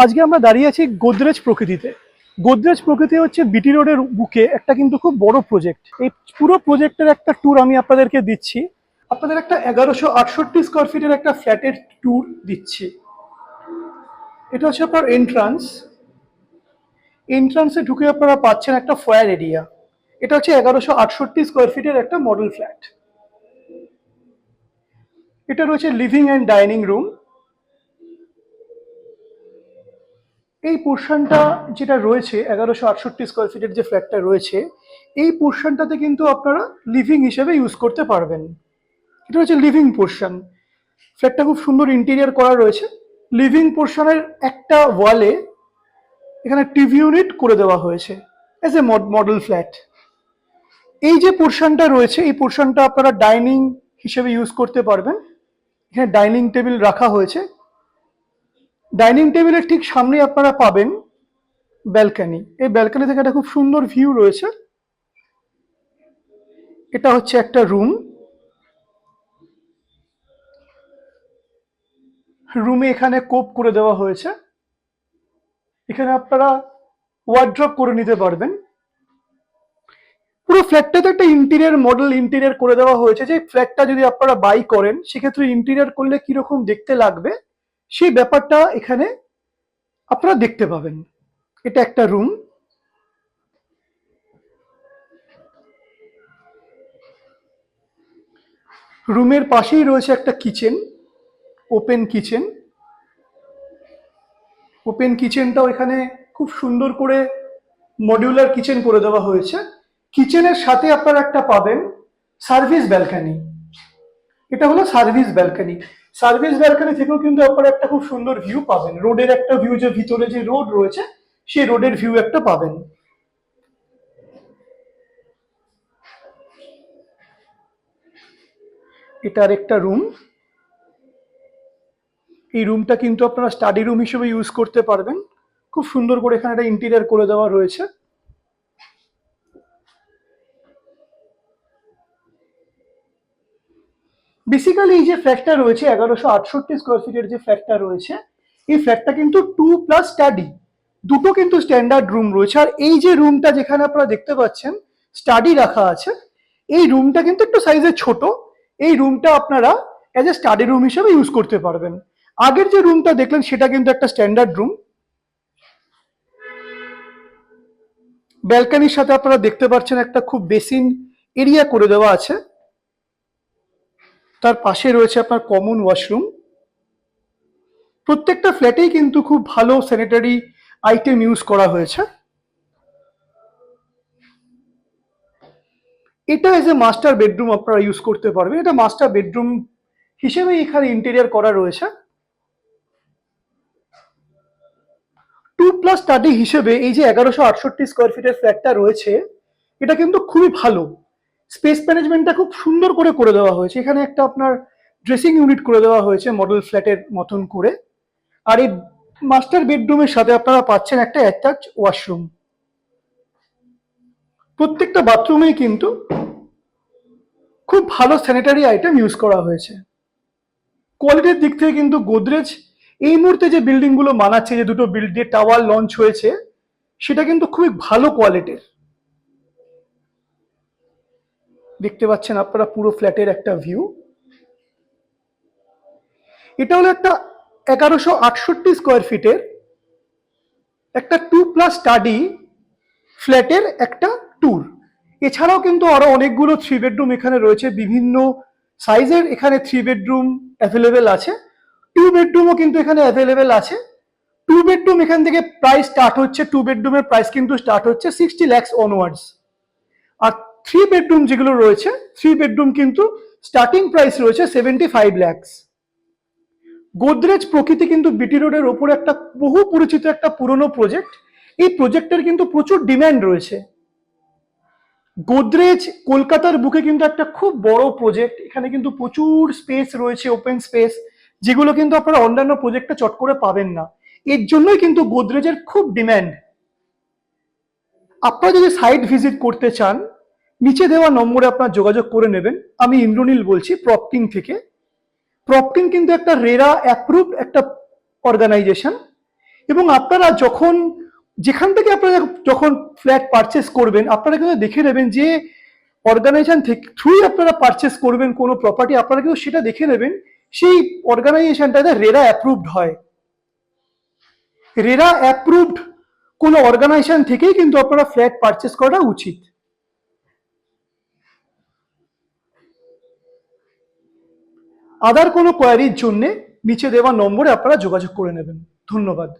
আজকে আমরা দাঁড়িয়ে আছি গোদরেজ প্রকৃতিতে। গোদরেজ প্রকৃতি হচ্ছে বিটি রোডের বুকে একটা কিন্তু খুব বড় প্রজেক্ট। এই পুরো প্রজেক্টের একটা ট্যুর আমি আপনাদেরকে দিচ্ছি। আপনাদের একটা 1168 স্কোয়ার ফিটের একটা ফ্ল্যাটের ট্যুর দিচ্ছি। এটা হচ্ছে আপনার এন্ট্রান্সে ঢুকে আপনারা পাচ্ছেন একটা ফয়ার এরিয়া। এটা হচ্ছে 1168 স্কোয়ার ফিটের একটা মডেল ফ্ল্যাট। এটা রয়েছে লিভিং অ্যান্ড ডাইনিং রুম। এই পোর্শনটা যেটা রয়েছে 1168 স্কোয়ার ফিটের যে ফ্ল্যাটটা রয়েছে, এই পোর্শনটাতে কিন্তু আপনারা লিভিং হিসেবে ইউজ করতে পারবেন। এটা হচ্ছে লিভিং পোর্শন। ফ্ল্যাটটা খুব সুন্দর ইন্টেরিয়ার করা রয়েছে। লিভিং পোর্শনের একটা ওয়ালে এখানে টিভি ইউনিট করে দেওয়া হয়েছে এজ এ মডেল ফ্ল্যাট। এই যে পোর্শনটা রয়েছে, এই পোর্শনটা আপনারা ডাইনিং হিসেবে ইউজ করতে পারবেন। এখানে ডাইনিং টেবিল রাখা হয়েছে। ডাইনিং টেবিলের ঠিক সামনে আপনারা পাবেন ব্যালকনি। এই ব্যালকনি থেকে একটা খুব সুন্দর ভিউ রয়েছে। এটা হচ্ছে একটা রুম। রুমে এখানে কোপ করে দেওয়া হয়েছে। এখানে আপনারা ওয়ার্ড্রপ করে নিতে পারবেন। পুরো ফ্ল্যাটটাতে একটা মডেল ইন্টেরিয়ার করে দেওয়া হয়েছে, যে ফ্ল্যাটটা যদি আপনারা বাই করেন সেক্ষেত্রে ইন্টেরিয়ার করলে কিরকম দেখতে লাগবে সেই ব্যাপারটা এখানে আপনারা দেখতে পাবেন। এটা একটা রুম। রুমের পাশেই রয়েছে একটা কিচেন, ওপেন কিচেন। ওপেন কিচেনটাও এখানে খুব সুন্দর করে মডিউলার কিচেন করে দেওয়া হয়েছে। কিচেনের সাথে আপনারা একটা পাবেন সার্ভিস ব্যালকনি। এটা হলো সার্ভিস ব্যালকনি। সার্ভিস ব্যালকনি থেকেও কিন্তু আপনারা একটা খুব সুন্দর ভিউ পাবেন। রোডের একটা ভিউ, যে ভিতরে যে রোড রয়েছে সেই রোডের ভিউ একটা পাবেন। এটা আরেকটা রুম। এই রুমটা কিন্তু আপনারা স্টাডি রুম হিসেবে ইউজ করতে পারবেন। খুব সুন্দর করে এখানে একটা ইন্টেরিয়ার করে দেওয়া রয়েছে। বেসিক্যালি এই যে ফ্ল্যাটটা রয়েছে 1168 স্কোয়ার ফিটের যে ফ্ল্যাটটা রয়েছে, এই ফ্ল্যাটটা কিন্তু 2+ স্টাডি, দুটো কিন্তু স্ট্যান্ডার্ড রুম রয়েছে। আর এই যে রুমটা যেখানে আপনারা দেখতে পাচ্ছেন স্টাডি রাখা আছে, এই রুমটা কিন্তু একটু সাইজে ছোট। এই রুমটা আপনারা এজ এ স্টাডি রুম হিসেবে ইউজ করতে পারবেন। আগের যে রুমটা দেখলেন সেটা কিন্তু একটা স্ট্যান্ডার্ড রুম। ব্যালকনির সাথে আপনারা দেখতে পাচ্ছেন একটা খুব বেসিন এরিয়া করে দেওয়া আছে। তার পাশে রয়েছে আপনার কমন ওয়াশরুম। প্রত্যেকটা ফ্ল্যাটেই কিন্তু খুব ভালো স্যানিটারি আইটেম ইউজ করা হয়েছে। এটা এজ এ মাস্টার বেডরুম আপনারা ইউজ করতে পারবেন। এটা মাস্টার বেডরুম হিসেবে এখানে ইন্টেরিয়ার করা রয়েছে। 2+ স্টাডি হিসেবে এই যে 1168 স্কোয়ার ফিটের ফ্ল্যাটটা রয়েছে, এটা কিন্তু খুবই ভালো। স্পেস ম্যানেজমেন্টটা খুব সুন্দর করে করে দেওয়া হয়েছে। এখানে একটা আপনার ড্রেসিং ইউনিট করে দেওয়া হয়েছে মডেল ফ্ল্যাটের মতন করে। আর এই মাস্টার বেডরুমের সাথে আপনারা পাচ্ছেন একটা অ্যাটাচ ওয়াশরুম। প্রত্যেকটা বাথরুমেই কিন্তু খুব ভালো স্যানিটারি আইটেম ইউজ করা হয়েছে। কোয়ালিটির দিক থেকে কিন্তু গোদরেজ এই মুহূর্তে যে বিল্ডিং গুলো বানাচ্ছে, যে দুটো বিল্ডিং টাওয়ার লঞ্চ হয়েছে, সেটা কিন্তু খুবই ভালো কোয়ালিটির। দেখতে পাচ্ছেন আপনারা পুরো ফ্ল্যাটের একটা ভিউ। এটা হলো একটা 1168 স্কোয়ার ফিটের একটা 2+ স্টাডি ফ্ল্যাটের একটা ট্যুর। এছাড়াও কিন্তু আরো অনেকগুলো 3 বেডরুম এখানে রয়েছে। বিভিন্ন সাইজের এখানে 3 বেডরুম অ্যাভেলেবেল আছে। 2 বেডরুমও কিন্তু এখানে অ্যাভেলেবেল আছে। 2 বেডরুম এখান থেকে প্রাইস স্টার্ট হচ্ছে, 2 বেডরুমের প্রাইস কিন্তু স্টার্ট হচ্ছে 60 লাখ অনওয়ার্ডস। আর 3 বেডরুম যেগুলো রয়েছে, 3 বেডরুম কিন্তু স্টার্টিং প্রাইস রয়েছে 75 লাখ। গোদরেজ প্রকৃতি কিন্তু বিটি রোডের ওপরে একটা বহু পরিচিত একটা পুরনো প্রজেক্ট। এই প্রজেক্টের কিন্তু প্রচুর ডিমান্ড রয়েছে। গোদরেজ কলকাতার বুকে কিন্তু একটা খুব বড় প্রজেক্ট। এখানে কিন্তু প্রচুর স্পেস রয়েছে, ওপেন স্পেস, যেগুলো কিন্তু আপনারা অন্যান্য প্রজেক্টে চট করে পাবেন না। এর জন্যই কিন্তু গোদরেজের খুব ডিমান্ড। আপনারা যদি সাইট ভিজিট করতে চান, নিচে দেওয়া নম্বরে আপনারা যোগাযোগ করে নেবেন। আমি ইন্দ্রনীল বলছি প্রপটিং থেকে। প্রপটিং কিন্তু একটা রেরা অ্যাপ্রুভড একটা অর্গানাইজেশন, এবং আপনারা যখন যেখান থেকে আপনারা যখন ফ্ল্যাট পারচেস করবেন, আপনারা কিন্তু দেখে নেবেন যে অর্গানাইজেশন থেকে থ্রুই আপনারা পারচেস করবেন কোনো প্রপার্টি, আপনারা কিন্তু সেটা দেখে নেবেন সেই অর্গানাইজেশনটাতে রেরা অ্যাপ্রুভড হয়। রেরা অ্যাপ্রুভড কোনো অর্গানাইজেশন থেকেই কিন্তু আপনারা ফ্ল্যাট পারচেস করা উচিত। আদার কোনো কোয়ারির জন্য নিচে দেওয়া নম্বরে আপনারা যোগাযোগ করে নেবেন। ধন্যবাদ।